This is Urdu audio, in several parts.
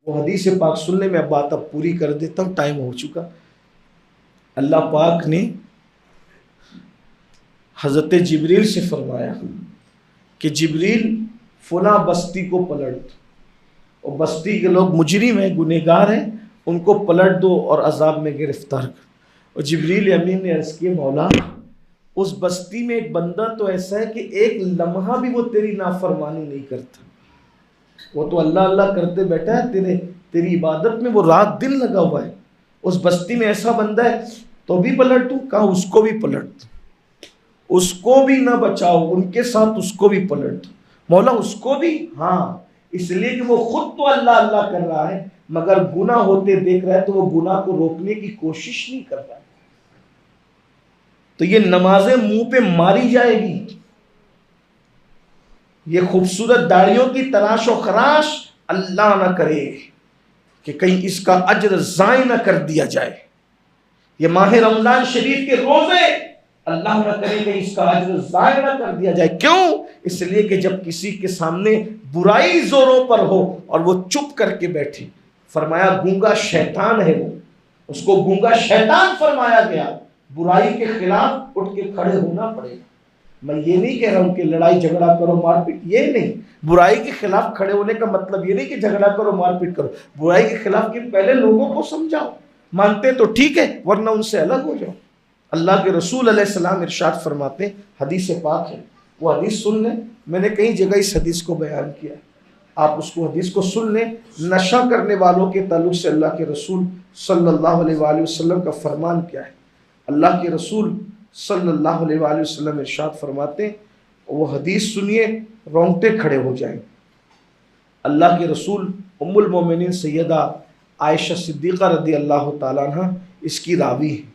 وہ حدیث پاک سننے میں بات اب پوری کر دیتا ہوں، ٹائم ہو چکا۔ اللہ پاک نے حضرت جبریل سے فرمایا کہ جبریل فلاں بستی کو پلٹ، اور بستی کے لوگ مجرم ہیں، گنہگار ہیں، ان کو پلٹ دو اور عذاب میں گرفتار کر۔ اور جبریل امین نے عرض کیا مولا اس بستی میں ایک بندہ تو ایسا ہے کہ ایک لمحہ بھی وہ تیری نافرمانی نہیں کرتا، وہ تو اللہ اللہ کرتے بیٹھا ہے، تیری عبادت میں وہ رات دن لگا ہوا ہے، اس بستی میں ایسا بندہ ہے تو بھی پلٹ دوں؟ کہا اس کو بھی پلٹ دوں، اس کو بھی نہ بچاؤ، ان کے ساتھ اس کو بھی پلٹ دو۔ مولا اس کو بھی؟ ہاں، اس لیے کہ وہ خود تو اللہ اللہ کر رہا ہے مگر گناہ ہوتے دیکھ رہا ہے تو وہ گناہ کو روکنے کی کوشش نہیں کر رہا ہے، تو یہ نمازیں منہ پہ ماری جائے گی، یہ خوبصورت داڑھیوں کی تراش و خراش اللہ نہ کرے کہ کہیں اس کا اجر ضائع نہ کر دیا جائے، یہ ماہ رمضان شریف کے روزے اللہ نہ کرے کہ اس کا اجر ضائع نہ کر دیا جائے۔ کیوں؟ اس لیے کہ جب کسی کے سامنے برائی زوروں پر ہو اور وہ چپ کر کے بیٹھے، فرمایا گونگا شیطان ہے، وہ اس کو گونگا شیطان فرمایا گیا، برائی کے خلاف اٹھ کے کھڑے ہونا پڑے گا۔ میں یہ نہیں کہہ رہا ہوں کہ لڑائی جھگڑا کرو مار پیٹ، یہ نہیں، برائی کے خلاف کھڑے ہونے کا مطلب یہ نہیں کہ جھگڑا کرو مار پیٹ کرو، برائی کے خلاف کہ پہلے لوگوں کو سمجھاؤ، مانتے تو ٹھیک ہے ورنہ ان سے الگ ہو جاؤ۔ اللہ کے رسول علیہ السلام ارشاد فرماتے ہیں، حدیث پاک ہے، وہ حدیث سن لیں، میں نے کئی جگہ اس حدیث کو بیان کیا ہے، آپ اس کو حدیث کو سن لیں۔ نشہ کرنے والوں کے تعلق سے اللہ کے رسول صلی اللہ علیہ وآلہ وسلم کا فرمان کیا ہے؟ اللہ کے رسول صلی اللہ علیہ وآلہ وسلم ارشاد فرماتے ہیں، وہ حدیث سنیے رونگٹے کھڑے ہو جائیں۔ اللہ کے رسول ام المومنین سیدہ عائشہ صدیقہ رضی اللہ تعالیٰ عنہ اس کی راوی ہے۔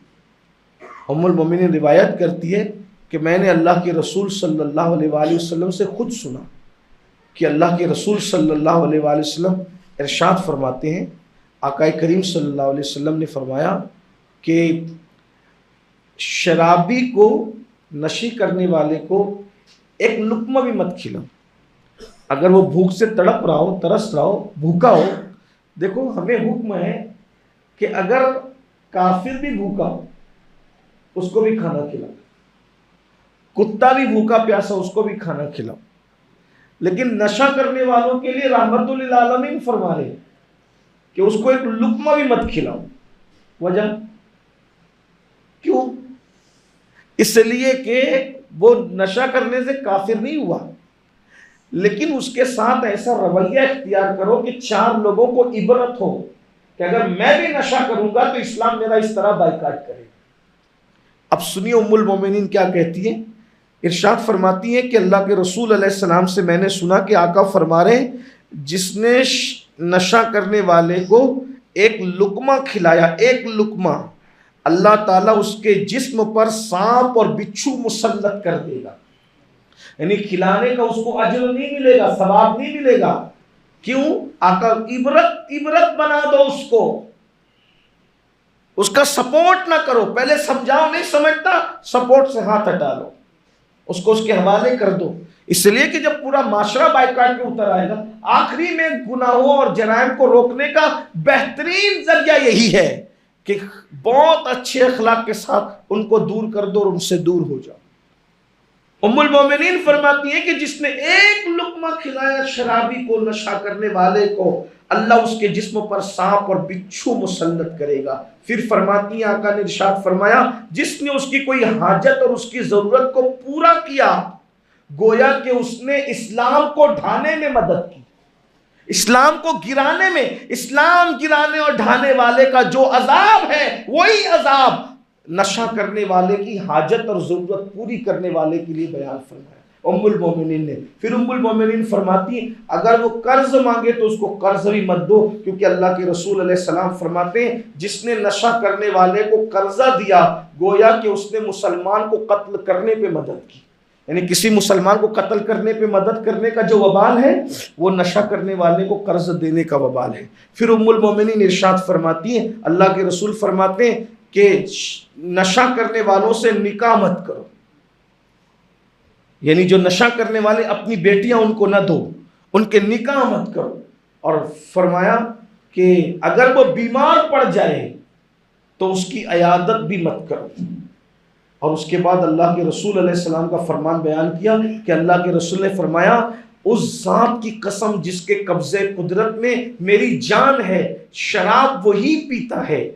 ام المومنین روایت کرتی ہے کہ میں نے اللہ کے رسول صلی اللہ علیہ وآلہ وسلم سے خود سنا کہ اللہ کے رسول صلی اللہ علیہ وآلہ وسلم ارشاد فرماتے ہیں، آقا کریم صلی اللہ علیہ وسلم نے فرمایا کہ شرابی کو، نشے کرنے والے کو ایک لقمہ بھی مت کھلاؤ، اگر وہ بھوک سے تڑپ رہا ہو، ترس رہا ہو، بھوکا ہو۔ دیکھو ہمیں حکم ہے کہ اگر کافر بھی بھوکا ہو اس کو بھی کھانا کھلاؤ، کتا بھی بھوکا پیاسا اس کو بھی کھانا کھلاؤ، لیکن نشہ کرنے والوں کے لیے رحمت للعالمین فرما رہے کہ اس کو ایک لقمہ بھی مت کھلاؤ۔ وجہ کیوں؟ اس لیے کہ وہ نشہ کرنے سے کافر نہیں ہوا، لیکن اس کے ساتھ ایسا رویہ اختیار کرو کہ چار لوگوں کو عبرت ہو کہ اگر میں بھی نشہ کروں گا تو اسلام میرا اس طرح بائیکاٹ کرے۔ اب سنیے ام المومنین کیا کہتی ہیں، ارشاد فرماتی ہیں کہ اللہ کے رسول علیہ السلام سے میں نے سنا کہ آقا فرما رہے ہیں، جس نے نشہ کرنے والے کو ایک لقمہ کھلایا، ایک لقمہ، اللہ تعالیٰ اس کے جسم پر سانپ اور بچھو مسلط کر دے گا، یعنی کھلانے کا اس کو اجر نہیں ملے گا، ثواب نہیں ملے گا۔ کیوں؟ آقا عبرت بنا دو اس کو، اس کا سپورٹ نہ کرو، پہلے سمجھاؤ، نہیں سمجھتا سپورٹ سے ہاتھ ہٹا لو، اس کو اس کے حوالے کر دو، اس لیے کہ جب پورا معاشرہ بائیکاٹ میں اتر آئے گا، آخری میں گناہوں اور جرائم کو روکنے کا بہترین ذریعہ یہی ہے کہ بہت اچھے اخلاق کے ساتھ ان کو دور کر دو اور ان سے دور ہو جاؤ۔ ام المومنین فرماتی ہیں کہ جس نے ایک لقمہ کھلایا شرابی کو، نشہ کرنے والے کو، اللہ اس کے جسم پر سانپ اور بچھو مسلط کرے گا۔ پھر فرماتی ہیں آقا نے ارشاد فرمایا، جس نے اس کی کوئی حاجت اور اس کی ضرورت کو پورا کیا، گویا کہ اس نے اسلام کو ڈھانے میں مدد کی، اسلام کو گرانے میں، اسلام گرانے اور ڈھانے والے کا جو عذاب ہے وہی عذاب نشہ کرنے والے کی حاجت اور ضرورت پوری کرنے والے کے لیے بیان فرمایا ام المومنین نے۔ پھر ام المومنین فرماتی ہیں اگر وہ قرض مانگے تو اس کو قرض بھی مت دو، کیونکہ اللہ کے رسول علیہ السلام فرماتے ہیں جس نے نشہ کرنے والے کو قرضہ دیا گویا کہ اس نے مسلمان کو قتل کرنے پہ مدد کی، یعنی کسی مسلمان کو قتل کرنے پہ مدد کرنے کا جو وبال ہے وہ نشہ کرنے والے کو قرض دینے کا وبال ہے۔ پھر ام المومنین ارشاد فرماتی ہیں اللہ کے رسول فرماتے ہیں کہ نشہ کرنے والوں سے نکاح مت کرو، یعنی جو نشہ کرنے والے اپنی بیٹیاں ان کو نہ دو، ان کے نکاح مت کرو، اور فرمایا کہ اگر وہ بیمار پڑ جائے تو اس کی عیادت بھی مت کرو. اور اس کے بعد اللہ کے رسول علیہ السلام کا فرمان بیان کیا کہ اللہ کے رسول نے فرمایا اس ذات کی قسم جس کے قبضے قدرت میں میری جان ہے، شراب وہی پیتا ہے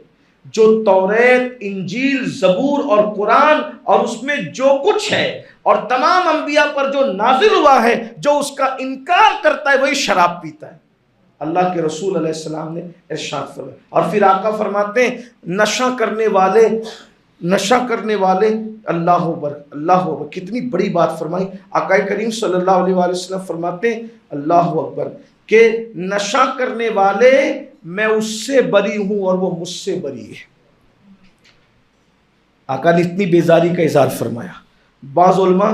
جو توریت، انجیل، زبور اور قرآن اور اس میں جو کچھ ہے اور تمام انبیاء پر جو نازل ہوا ہے، جو اس کا انکار کرتا ہے وہی شراب پیتا ہے. اللہ کے رسول علیہ السلام نے ارشاد فرمایا. اور پھر آقا فرماتے ہیں نشہ کرنے والے اللہ اکبر اللہ اکبر. کتنی بڑی بات فرمائی. آقا کریم صلی اللہ علیہ وآلہ وسلم فرماتے ہیں اللہ اکبر کہ نشہ کرنے والے میں اس سے بری ہوں اور وہ مجھ سے بری ہے. آقا نے اتنی بیزاری کا اظہار فرمایا. بعض علماء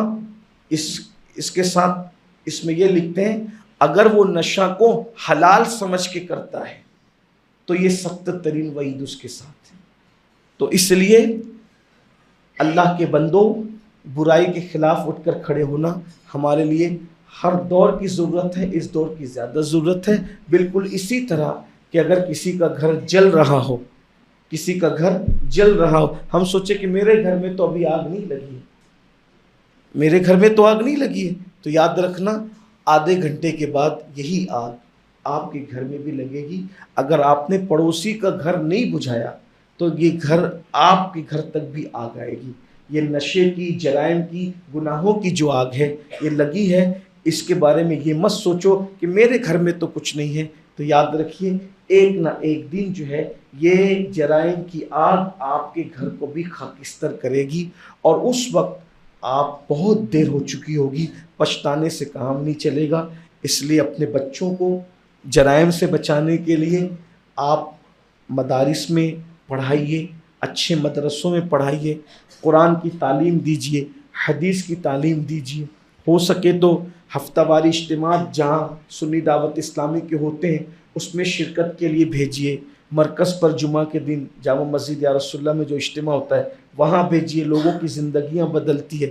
اس کے ساتھ اس میں یہ لکھتے ہیں اگر وہ نشہ کو حلال سمجھ کے کرتا ہے تو یہ سخت ترین وعید اس کے ساتھ ہے. تو اس لیے اللہ کے بندوں، برائی کے خلاف اٹھ کر کھڑے ہونا ہمارے لیے ہر دور کی ضرورت ہے، اس دور کی زیادہ ضرورت ہے. بالکل اسی طرح کہ اگر کسی کا گھر جل رہا ہو، کسی کا گھر جل رہا ہو، ہم سوچے کہ میرے گھر میں تو ابھی آگ نہیں لگی ہے، میرے گھر میں تو آگ نہیں لگی ہے، تو یاد رکھنا آدھے گھنٹے کے بعد یہی آگ آپ کے گھر میں بھی لگے گی. اگر آپ نے پڑوسی کا گھر نہیں بجھایا تو یہ گھر آپ کے گھر تک بھی آگ آئے گی. یہ نشے کی، جرائم کی، گناہوں کی جو آگ ہے یہ لگی ہے. اس کے بارے میں یہ مت سوچو کہ میرے گھر میں تو کچھ نہیں ہے. تو یاد رکھیے ایک نہ ایک دن جو ہے یہ جرائم کی آگ آپ کے گھر کو بھی خاکستر کرے گی اور اس وقت آپ بہت دیر ہو چکی ہوگی. پچھتانے سے کام نہیں چلے گا. اس لیے اپنے بچوں کو جرائم سے بچانے کے لیے آپ مدارس میں پڑھائیے، اچھے مدرسوں میں پڑھائیے، قرآن کی تعلیم دیجیے، حدیث کی تعلیم دیجیے. ہو سکے تو ہفتہ واری اجتماعات جہاں سنی دعوت اسلامی کے ہوتے ہیں اس میں شرکت کے لیے بھیجیے. مرکز پر جمعہ کے دن جامع مسجد یا رسول اللہ میں جو اجتماع ہوتا ہے وہاں بھیجیے. لوگوں کی زندگیاں بدلتی ہے.